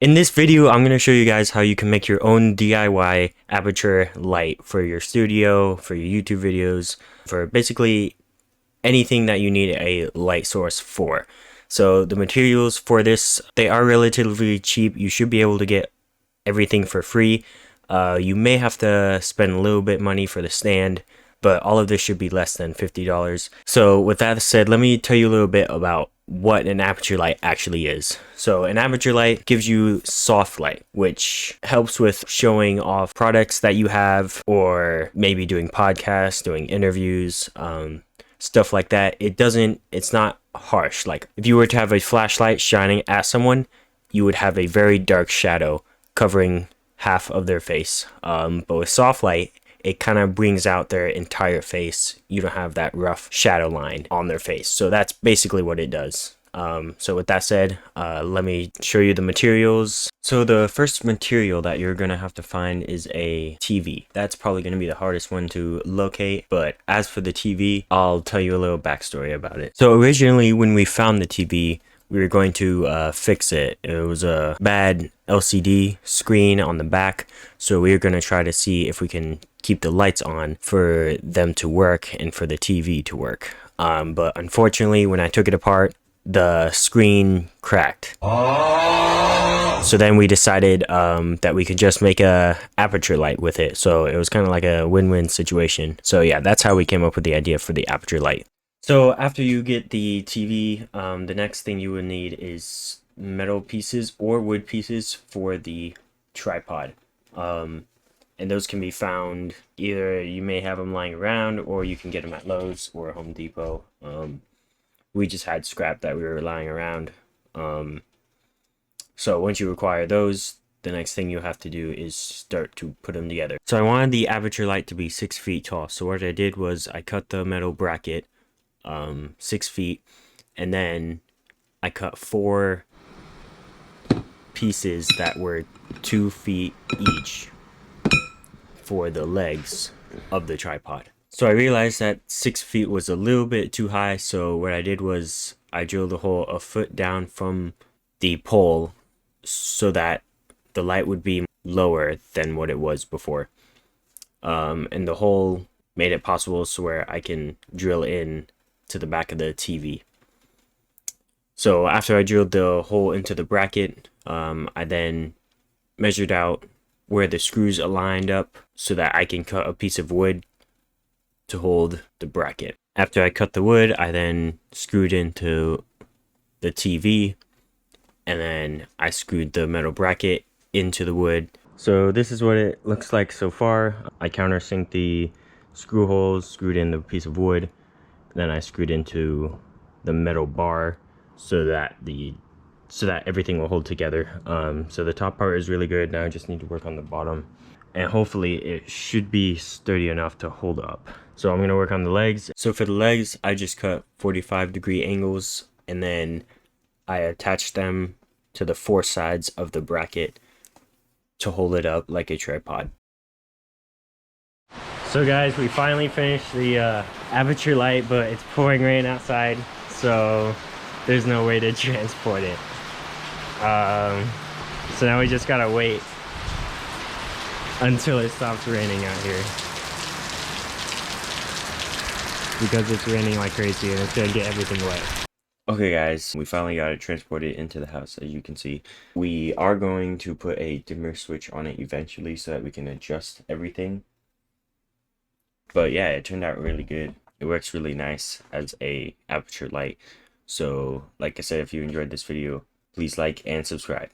In this video, I'm going to show you guys how you can make your own DIY Aputure light for your studio, for your YouTube videos, for basically anything that you need a light source for. So the materials for this, they are relatively cheap. You should be able to get everything for free. You may have to spend a little bit money for the stand, but all of this should be less than $50. So with that said, let me tell you a little bit about what an Aputure light actually is. So an Aputure light gives you soft light, which helps with showing off products that you have, or maybe doing podcasts, doing interviews, stuff like that. It's not harsh. Like if you were to have a flashlight shining at someone, you would have a very dark shadow covering half of their face. But with soft light, it kind of brings out their entire face. You don't have that rough shadow line on their face. So that's basically what it does. So with that said, let me show you the materials. So the first material that you're going to have to find is a TV. That's probably going to be the hardest one to locate. But as for the TV, I'll tell you a little backstory about it. So originally when we found the TV, we were going to fix it. It was a bad LCD screen on the back. So we were going to try to see if we can keep the lights on for them to work and for the TV to work. But unfortunately, when I took it apart, the screen cracked. So then we decided that we could just make a Aputure light with it. So it was kind of like a win-win situation. So yeah, that's how we came up with the idea for the Aputure light. So after you get the TV, the next thing you would need is metal pieces or wood pieces for the tripod. And those can be found, either you may have them lying around or you can get them at Lowe's or Home Depot. We just had scrap that we were lying around. So once you acquire those, the next thing you have to do is start to put them together. So I wanted the Aputure light to be 6 feet tall. So what I did was I cut the metal bracket 6 feet, and then I cut 4 pieces that were 2 feet each for the legs of the tripod. So I realized that 6 feet was a little bit too high, so what I did was I drilled a hole a foot down from the pole so that the light would be lower than what it was before. And the hole made it possible so where I can drill in to the back of the TV. So after I drilled the hole into the bracket, I then measured out where the screws aligned up so that I can cut a piece of wood to hold the bracket. After I cut the wood, I then screwed into the TV, and then I screwed the metal bracket into the wood. So this is what it looks like so far. I countersinked the screw holes, screwed in the piece of wood, then I screwed into the metal bar so that everything will hold together. So the top part is really good. Now I just need to work on the bottom, and hopefully it should be sturdy enough to hold up. So I'm going to work on the legs. So for the legs, I just cut 45-degree angles, and then I attached them to the 4 sides of the bracket to hold it up like a tripod. So guys, we finally finished the Aputure light, but it's pouring rain outside, so there's no way to transport it. So now we just gotta wait until it stops raining out here, because it's raining like crazy and it's gonna get everything wet. Okay guys, we finally got it transported into the house. As you can see, we are going to put a dimmer switch on it eventually so that we can adjust everything. But yeah, it turned out really good. It works really nice as a Aputure light. So like I said, if you enjoyed this video, please like and subscribe.